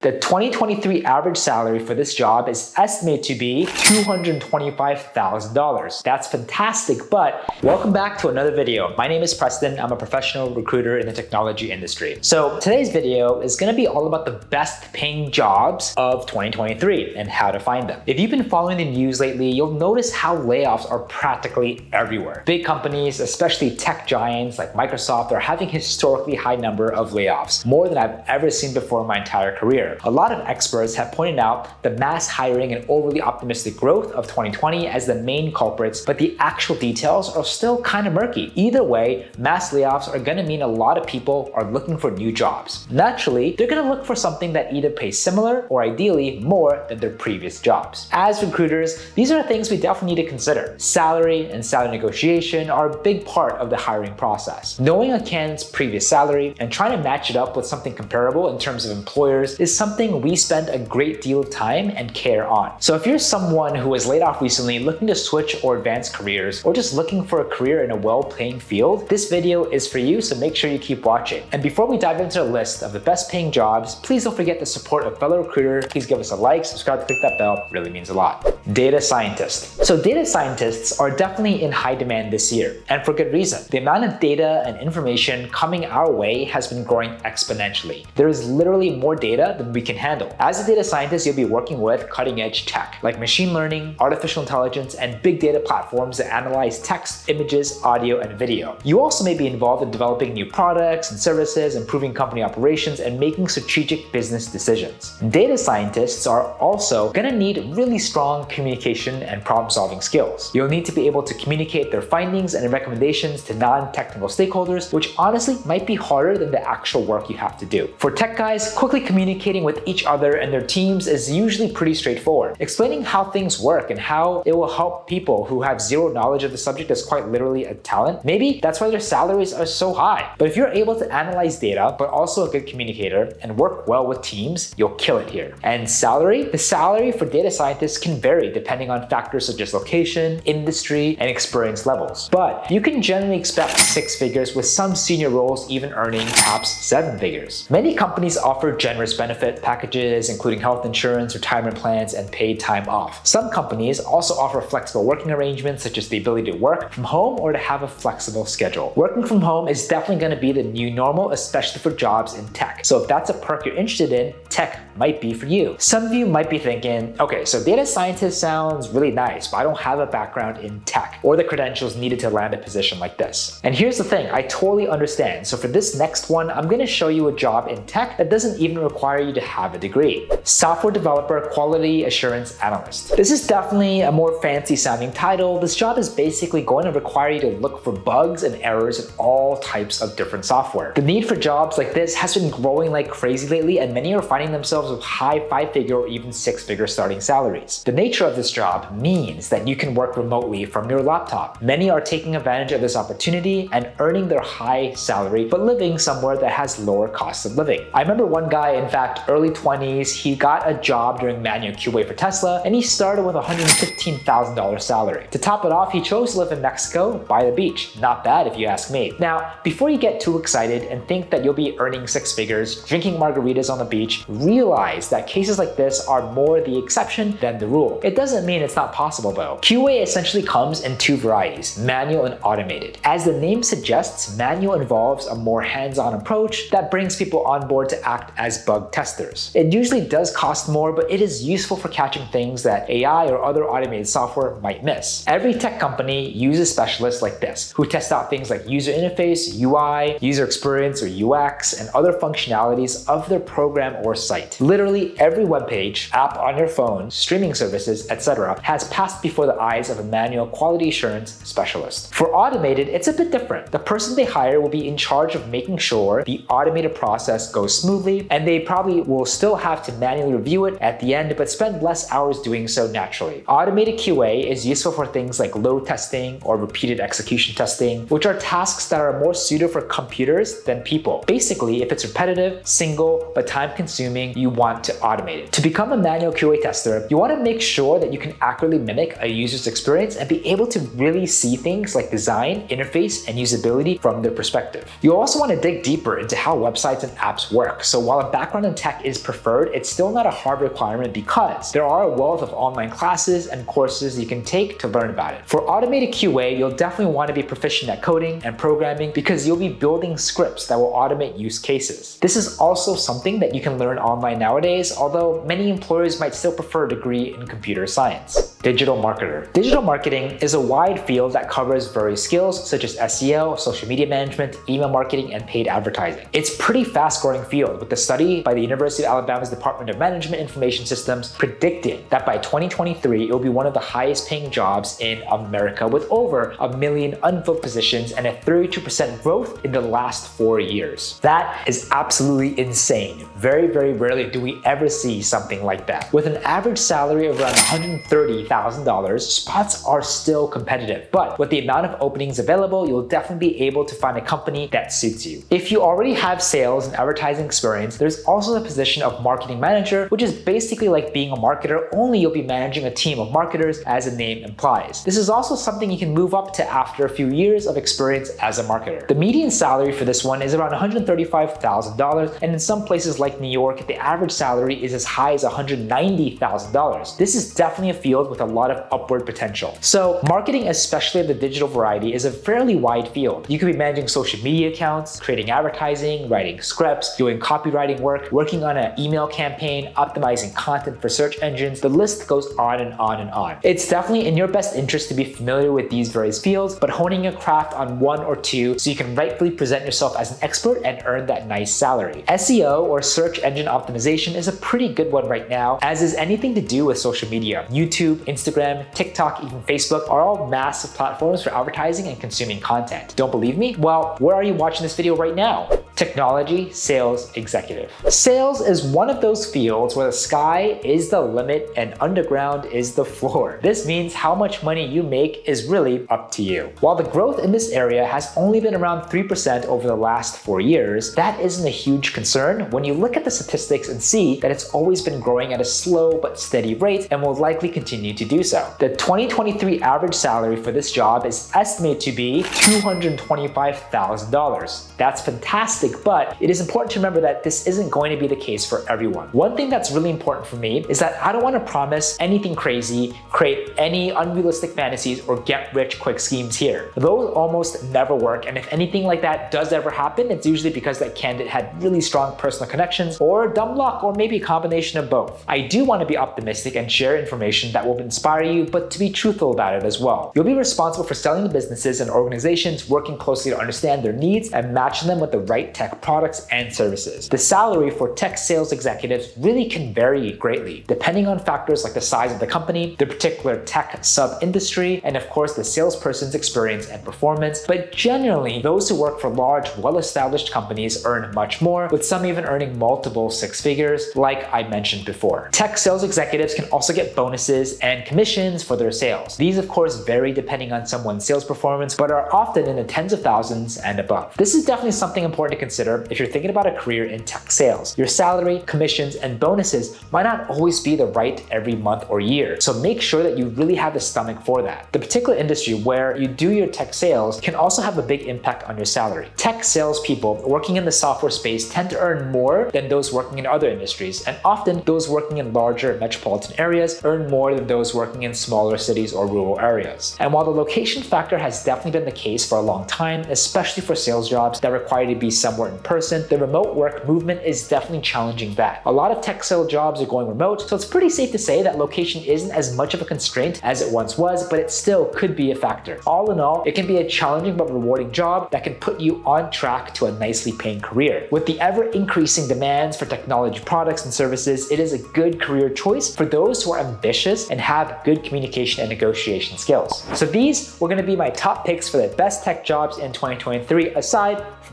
The 2023 average salary for this job is estimated to be $225,000. That's fantastic, but welcome back to another video. My name is Preston. I'm a professional recruiter in the technology industry. So today's video is going to be all about the best paying jobs of 2023 and how to find them. If you've been following the news lately, you'll notice how layoffs are practically everywhere. Big companies, especially tech giants like Microsoft, are having historically high number of layoffs, more than I've ever seen before in my entire career. A lot of experts have pointed out the mass hiring and overly optimistic growth of 2020 as the main culprits, but the actual details are still kind of murky. Either way, mass layoffs are going to mean a lot of people are looking for new jobs. Naturally, they're going to look for something that either pays similar or ideally more than their previous jobs. As recruiters, these are things we definitely need to consider. Salary and salary negotiation are a big part of the hiring process. Knowing a candidate's previous salary and trying to match it up with something comparable in terms of employers is something we spend a great deal of time and care on. So if you're someone who was laid off recently looking to switch or advance careers, or just looking for a career in a well-paying field, this video is for you, so make sure you keep watching. And before we dive into the list of the best paying jobs, please don't forget to support a fellow recruiter. Please give us a like, subscribe, click that bell, it really means a lot. Data scientist. So data scientists are definitely in high demand this year, and for good reason. The amount of data and information coming our way has been growing exponentially. There is literally more data than we can handle. As a data scientist, you'll be working with cutting-edge tech like machine learning, artificial intelligence, and big data platforms that analyze text, images, audio, and video. You also may be involved in developing new products and services, improving company operations, and making strategic business decisions. Data scientists are also going to need really strong communication and problem-solving skills. You'll need to be able to communicate their findings and recommendations to non-technical stakeholders, which honestly might be harder than the actual work you have to do. For tech guys, quickly communicating with each other and their teams is usually pretty straightforward. Explaining how things work and how it will help people who have zero knowledge of the subject is quite literally a talent. Maybe that's why their salaries are so high. But if you're able to analyze data, but also a good communicator and work well with teams, you'll kill it here. And salary? The salary for data scientists can vary depending on factors such as location, industry, and experience levels. But you can generally expect 6 figures, with some senior roles even earning perhaps 7 figures. Many companies offer generous benefit packages, including health insurance, retirement plans, and paid time off. Some companies also offer flexible working arrangements, such as the ability to work from home or to have a flexible schedule. Working from home is definitely going to be the new normal, especially for jobs in tech. So if that's a perk you're interested in, tech might be for you. Some of you might be thinking, okay, so data scientist sounds really nice, but I don't have a background in tech or the credentials needed to land a position like this. And here's the thing, I totally understand. So for this next one, I'm going to show you a job in tech that doesn't even require you to have a degree. Software developer quality assurance analyst. This is definitely a more fancy sounding title. This job is basically going to require you to look for bugs and errors in all types of different software. The need for jobs like this has been growing like crazy lately, and many are finding themselves with high 5-figure or even 6-figure starting salaries. The nature of this job means that you can work remotely from your laptop. Many are taking advantage of this opportunity and earning their high salary, but living somewhere that has lower costs of living. I remember one guy, in fact, early 20s, he got a job doing manual QA for Tesla, and he started with a $115,000 salary. To top it off, he chose to live in Mexico by the beach. Not bad if you ask me. Now, before you get too excited and think that you'll be earning 6 figures, drinking margaritas on the beach, realize that cases like this are more the exception than the rule. It doesn't mean it's not possible though. QA essentially comes in 2 varieties, manual and automated. As the name suggests, manual involves a more hands-on approach that brings people on board to act as bug testers. It usually does cost more, but it is useful for catching things that AI or other automated software might miss. Every tech company uses specialists like this, who test out things like user interface, UI, user experience or UX, and other functionalities of their program or site. Literally every web page, app on your phone, streaming services, etc. has passed before the eyes of a manual quality assurance specialist. For automated, it's a bit different. The person they hire will be in charge of making sure the automated process goes smoothly, and they probably will still have to manually review it at the end, but spend less hours doing so naturally. Automated QA is useful for things like load testing or repeated execution testing, which are tasks that are more suited for computers than people. Basically, if it's repetitive, single, but time-consuming, you want to automate it. To become a manual QA tester, you want to make sure that you can accurately mimic a user's experience and be able to really see things like design, interface, and usability from their perspective. You also want to dig deeper into how websites and apps work. So while a background in tech tech is preferred, it's still not a hard requirement because there are a wealth of online classes and courses you can take to learn about it. For automated QA, you'll definitely want to be proficient at coding and programming because you'll be building scripts that will automate use cases. This is also something that you can learn online nowadays, although many employers might still prefer a degree in computer science. Digital marketer. Digital marketing is a wide field that covers various skills such as SEO, social media management, email marketing, and paid advertising. It's a pretty fast-growing field, with the study by the University of Alabama's Department of Management Information Systems predicting that by 2023, it will be one of the highest paying jobs in America with over 1 million unfilled positions and a 32% growth in the last 4 years. That is absolutely insane. Very, very rarely do we ever see something like that. With an average salary of around $130,000, spots are still competitive, but with the amount of openings available, you'll definitely be able to find a company that suits you. If you already have sales and advertising experience, there's also the position of marketing manager, which is basically like being a marketer, only you'll be managing a team of marketers as the name implies. This is also something you can move up to after a few years of experience as a marketer. The median salary for this one is around $135,000, and in some places like New York, the average salary is as high as $190,000. This is definitely a field with a lot of upward potential. So marketing, especially of the digital variety, is a fairly wide field. You could be managing social media accounts, creating advertising, writing scripts, doing copywriting work, working on an email campaign, optimizing content for search engines. The list goes on and on and on. It's definitely in your best interest to be familiar with these various fields, but honing your craft on one or two so you can rightfully present yourself as an expert and earn that nice salary. SEO, or search engine optimization, is a pretty good one right now, as is anything to do with social media. YouTube, Instagram, TikTok, even Facebook are all massive platforms for advertising and consuming content. Don't believe me? Well, where are you watching this video right now? Technology sales executive. Sales is one of those fields where the sky is the limit and underground is the floor. This means how much money you make is really up to you. While the growth in this area has only been around 3% over the last 4 years, that isn't a huge concern when you look at the statistics and see that it's always been growing at a slow but steady rate and will likely continue to do so. The 2023 average salary for this job is estimated to be $225,000. That's fantastic, but it is important to remember that this isn't going to be the case for everyone. One thing that's really important for me is that I don't want to promise anything crazy, create any unrealistic fantasies, or get rich quick schemes here. Those almost never work, and if anything like that does ever happen, it's usually because that candidate had really strong personal connections or dumb luck, or maybe a combination of both. I do want to be optimistic and share information that will inspire you, but to be truthful about it as well. You'll be responsible for selling to businesses and organizations, working closely to understand their needs and matching them with the right tech products and services. The salary for tech sales executives really can vary greatly, depending on factors like the size of the company, the particular tech sub-industry, and of course the salesperson's experience and performance. But generally, those who work for large, well-established companies earn much more, with some even earning multiple six figures, like I mentioned before. Tech sales executives can also get bonuses and commissions for their sales. These of course vary depending on someone's sales performance, but are often in the tens of thousands and above. This is definitely something important to consider if you're thinking about a career in tech sales. Your salary, commissions, and bonuses might not always be the right every month or year, so make sure that you really have the stomach for that. The particular industry where you do your tech sales can also have a big impact on your salary. Tech salespeople working in the software space tend to earn more than those working in other industries, and often those working in larger metropolitan areas earn more than those working in smaller cities or rural areas. And while the location factor has definitely been the case for a long time, especially for sales jobs that require you to be somewhere in person, the remote work movement is definitely challenging that. A lot of tech sales jobs are going remote, so it's pretty safe to say that location isn't as much of a constraint as it once was, but it still could be a factor. All in all, it can be a challenging but rewarding job that can put you on track to a nicely paying career. With the ever-increasing demands for technology products and services, it is a good career choice for those who are ambitious and have good communication and negotiation skills. So these were going to be my top picks for the best tech jobs in 2023, aside from,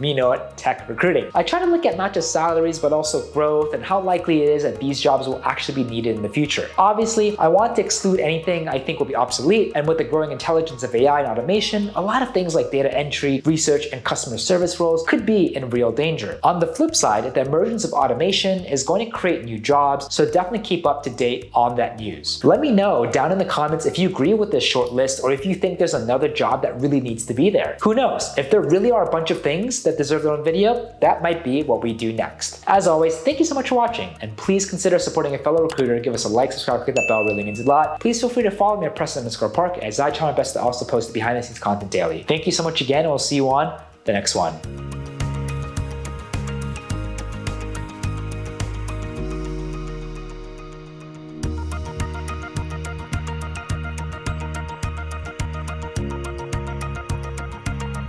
tech recruiting. I try to look at not just salaries, but also growth and how likely it is that these jobs will actually be needed in the future. Obviously, I want to exclude anything I think will be obsolete, and with the growing intelligence of AI and automation, a lot of things like data entry, research, and customer service roles could be in real danger. On the flip side, the emergence of automation is going to create new jobs, so definitely keep up to date on that news. Let me know down in the comments if you agree with this short list or if you think there's another job that really needs to be there. Who knows? If there really are a bunch of things that deserve their own video, video, that might be what we do next. As always, thank you so much for watching, and please consider supporting a fellow recruiter. Give us a like, subscribe, click that bell, really means a lot. Please feel free to follow me at Preston_Park as I try my best to also post behind the scenes content daily. Thank you so much again, and we'll see you on the next one.